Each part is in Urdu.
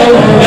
Oh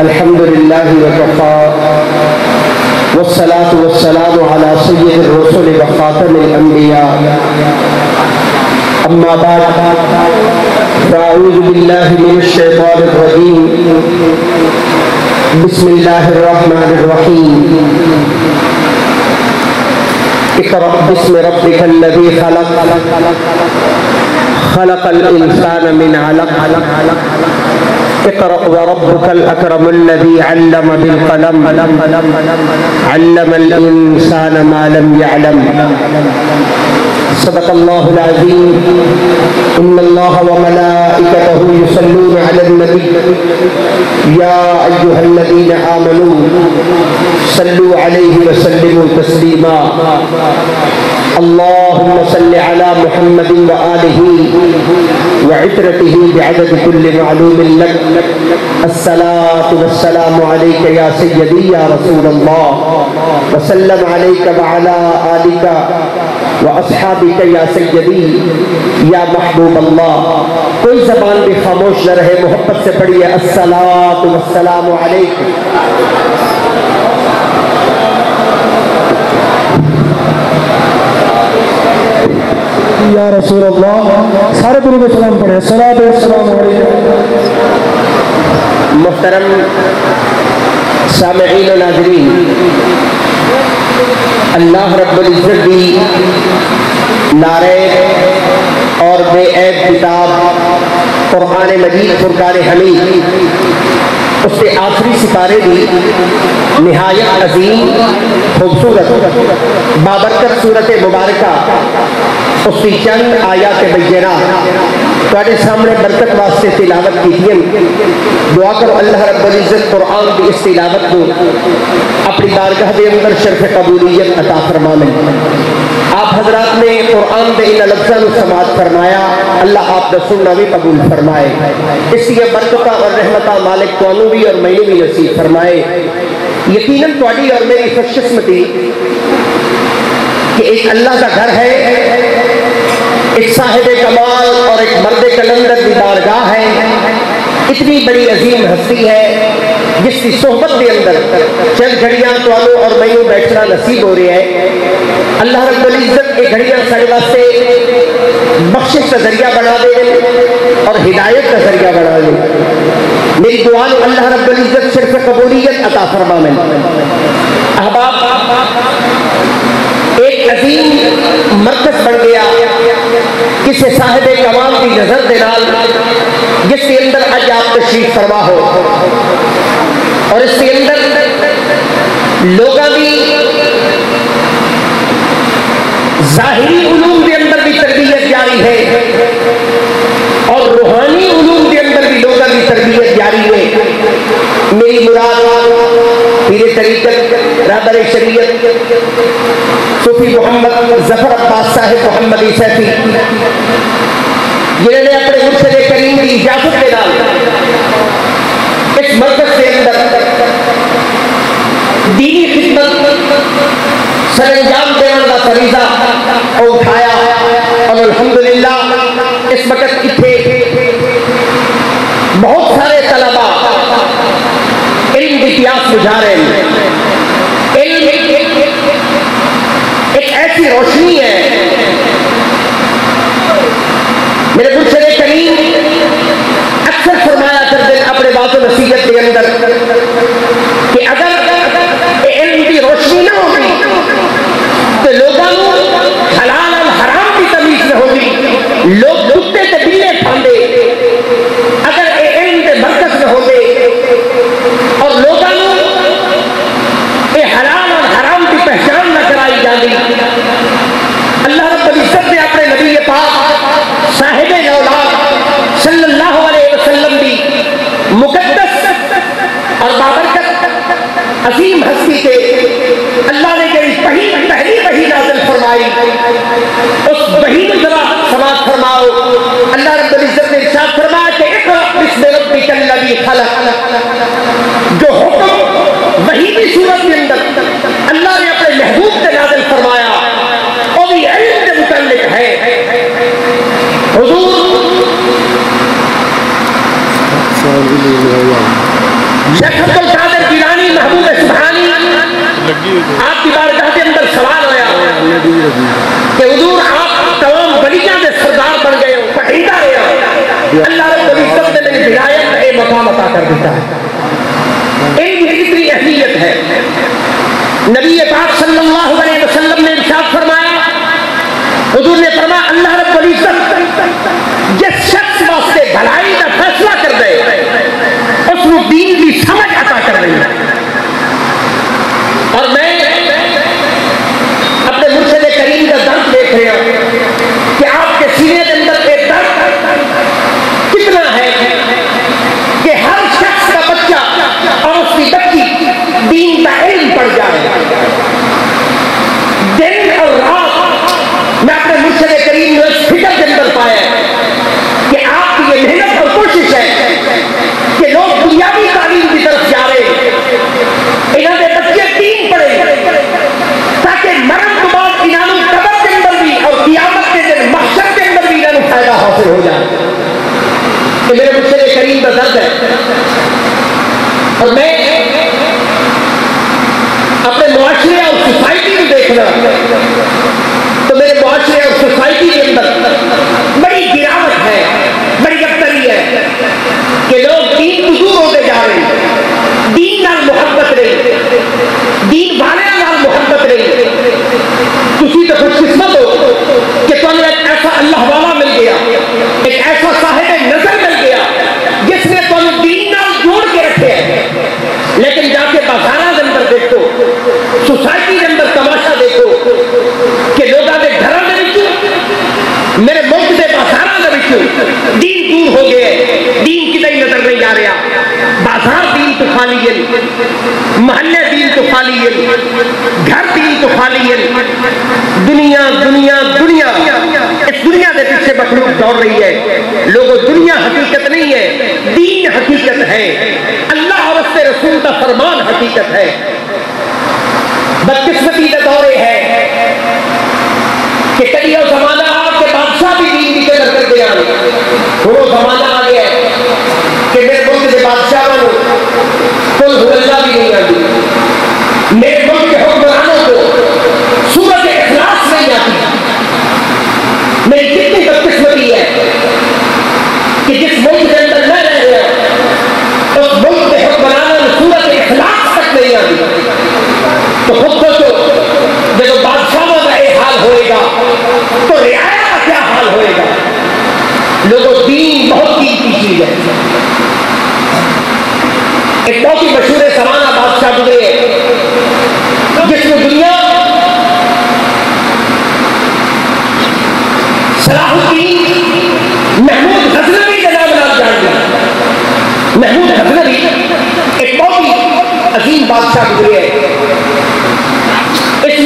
الحمدللہ وکفا والصلاة والسلام على سید الرسل وخاتم الانبیاء اما بعد فاعوذ باللہ من الشیطان الرجیم بسم اللہ الرحمن الرحیم اقرأ باسم ربک الذی خلق خلق الإنسان من علق اقرأ وربك الأكرم الذي علم بالقلم علم الإنسان ما لم يعلم صدق الله العظيم إن الله وملائكته يصلون على النبي يا أيها الذين آمنوا صلوا عليه وسلموا تسليما اللهم صل على محمد وآله وعترته بعدد كل معلوم لك الصلاة والسلام عليك يا سيدي يا رسول الله وسلم عليك وعلى آلك وأصحابك يا سيدي يا محبوب الله کوئی زبان بھی خاموش نہ رہے محبت سے پڑھیے الصلاة والسلام علیکم یا رسول اللہ سارے درود و سلام پڑھے صلاۃ و سلام علیکم محترم سامعین و ناظرین اللہ رب العزت دی نعرے اور بے عیب کتاب قرآن مجید فرقان حمید اس کے آخری سپارے بھی نہایت عظیم خوبصورت بابرکت صورت مبارکہ اس کی چند آیات بینات تواڈے سامنے برکت واسطے تلاوت کی تھی دعا کرو اللہ رب العزت قرآن کی اس تلاوت کو اپنی بارگاہ دے اندر شرف قبولیت عطا فرمائے آپ حضرات نے قرآن دے ان لفظوں کو سماعت فرمایا اللہ آپ دا سننا بھی قبول فرمائے اس لیے برکتہ اور رحمتہ مالک توانو بھی اور میں بھی نصیب فرمائے یقیناً تواڈی اور میری خوش قسمتی کہ ایک اللہ کا گھر ہے ایک صاحب کمال اور ایک مرد کلندر کی بارگاہ ہے اتنی بڑی عظیم ہستی ہے جس کی صحبت کے اندر چند گھڑیاں توانو اور میں بیٹھنا نصیب ہو رہی ہے اللہ رب العزت ایک گھڑیاں سارے واسطے بخشش کا ذریعہ بنا دے اور ہدایت کا ذریعہ بنا دے میری دعا نے اللہ رب العزت صرف قبولیت عطا فرمائے احباب ایک عظیم مرکز بن گیا کسی صاحب کمال کی نظر دینال جس کے اندر آج آپ تشریف فرما ہو اور اس کے اندر لوگاں بھی ظاہری علوم کے اندر بھی تربیت جاری ہے اور روحانی علوم کے اندر بھی لوگاں کی تربیت جاری ہے میری مراد پیر طریقت رہبر شریعت صوفی محمد ظفر عباس صاحب محمد سیفی جنہوں نے اپنے مرشد کریم کی اجازت کے نام اس مرکز کے اندر دینی خدمت سر انجام دینے کا فریضہ اٹھایا اور الحمدللہ اس وقت اتنے بہت سارے طلباء علم کی پیاس بجھا رہے ہیں. علم ایک ایسی روشنی ہے. میرے مرشد کریم اکثر فرمایا کرتے ہیں اپنے بات و نصیحت کے اندر کہ اگر علم کی روشنی نہ ہوگی تو لوگوں حلال اور حرام کی تمیز نہ ہوگی. لوگ کتے تے بلے کھاندے اگر علم کے مرکز نہ ہوتے اور لوگوں یہ حلال اور حرام کی پہچان نہ کرائی جاتی. اللہ رب العزت نے اپنے نبی پاک صاحب اولاد صلی اللہ علیہ وسلم کی مقدس اور بابرکت عظیم ہستی کے اللہ نے پہلی وحی نازل فرمائی اس وحی میں ذرا سماعت فرماؤ. اللہ رب العزت نے ارشاد فرمایا کہ اقرأ بسم ربک الذی خلق. جو حکم وحی کی صورت کے اندر اللہ نے اپنے محبوب سے نازل فرمایا وہ بھی علم کے متعلق ہے. حضور شیخ عبد القادر جیلانی محبوب سبحانی آپ کی بارگاہ کے اندر سوال ہویا کہ حضور آپ تمام ولیوں کے سردار بن گئے ہو پٹھیدہ رہے ہو. اللہ رب العزت نے میری ولایت میں ایک مقام عطا کر دیتا ہے. علم کی کتنی اہمیت ہے. نبی پاک صلی اللہ علیہ وسلم نے ارشاد فرمایا حضور نے فرمایا اللہ رب العزت جس شخص واسطے بھلائی کا فیصلہ کر دے اس کو دین کی سمجھ عطا کر رہی ہے. اور میں اپنے مرشد کریم کا درد دیکھ رہا ہوں کہ آپ کے سینے کے اندر ایک درد کتنا ہے کہ ہر شخص کا بچہ اور اس کی بچی دین کا علم پڑ جائے. دن اور رات میں اپنے مرشد کریم نے اس فکر کے اندر پایا کہ آپ کی یہ محنت اور کوشش ہے کہ لوگ دنیاوی تعلیم کی طرف جا رہے ہیں انہوں نے بچے دین پڑھے تاکہ مرن کے بعد انہوں قبر کے اندر بھی اور قیامت کے دن محشر کے اندر بھی انہوں فائدہ حاصل ہو جائے. کہ میرے مرشد کریم کا درد ہے. اور میں اپنے معاشرے اور سوسائٹی میں دیکھنا تو میرے معاشرے اور سوسائٹی کے اندر بڑی گراوٹ ہے بڑی ابتری ہے کہ لوگ دین کو دور ہوتے جا رہے ہیں. دین نال محبت نہیں دین والے نال محبت نہیں. تسی تو خوش قسمت ہو کہ تمہیں ایک ایسا اللہ والا مل گیا ایک ایسا صاحب نظر مل گیا جس نے تمہیں دین نال جوڑ کے رکھے ہیں. لیکن جا کے بازاراں کے اندر دیکھو سوسائٹی کے اندر تماشا دیکھو کہ لوگوں کے گھروں کے وچوں میرے ملک کے بازاراں کے وچوں دین دور ہو گئے. دین کدھر نظر نہیں آ رہا. بازار دین تو خالی ہے محلے دین تو خالی ہے گھر دین تو خالی ہے. دنیا دنیا دنیا اس دنیا کے پیچھے مخلوق دوڑ رہی ہے. لوگوں دنیا حقیقت نہیں ہے دین حقیقت ہے. اللہ اور اس کے رسول کا فرمان حقیقت ہے. بدقسمتی کا دورے ہے کہ کئی وہ زمانہ آپ کے بادشاہ بھی دین کی قدر کرتے ہیں. وہ زمانہ آ گیا کہ میرے ملک کے بادشاہ کل اللہ بھی نہیں آتی. میرے ملک کے حکمرانوں کو سورۃ اخلاص نہیں آتی. میری کتنی بدقسمتی ہے کہ جس ملک کے اندر نہ رہ رہے اس ملک کے حکمرانوں کو سورۃ اخلاص تک نہیں آتی. تو خود سوچو جب بادشاہوں کا یہ حال ہوئے گا تو رعایا کا کیا حال ہوئے گا. لوگوں دین بہت قیمتی چیز ہے. ایک بہت ہی مشہور زمانہ بادشاہ گزرے جس میں دنیا صلاح الدین محمود غزنوی کے نام جان گیا. محمود غزنوی ایک بہت ہی عظیم بادشاہ گزرے. اس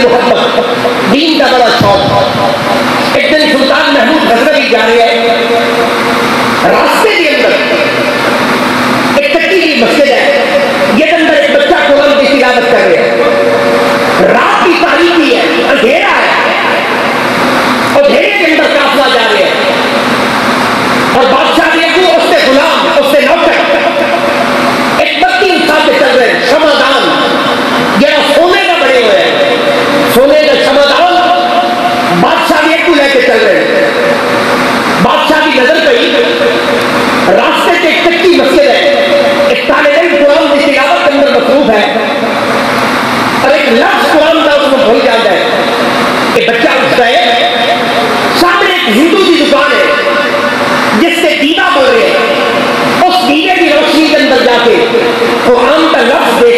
محبت دین کا بڑا شوق. ایک دن سلطان محمود غزنوی جا رہے ہیں, راستے کے اندر ایک کچی کی مسجد ہے, یہ اندر ایک بچہ قرآن کی تلاوت کر رہے ہیں. رات کی تاریکی ہے, اندھیرا ہے, اور اندھیرے کے اندر قافلہ جا رہے ہیں, اور بادشاہ نے کو اس سے غلام, اس سے نوکر ایک بتی اٹھا کے چل رہے ہیں, شمعدان جڑا سونے کا بنے ہوئے ہیں, سونے کا شمعدان بادشاہ نے کو لے کے چل رہے ہیں. بادشاہ کی نظر پئی راستے سے ایک کچی مسجد ہے, ایک طالب علم قرآن کی تلاوت کے اندر مصروف ہے, اور ایک لفظ قرآن کا اس کو بھول جاتا ہے. کہ بچہ اٹھتا ہے, سامنے ایک ہندو کی دکان ہے جس سے دیوا بول رہے ہیں, اس دیوے کی روشنی کے اندر جا کے قرآن کا لفظ دیکھ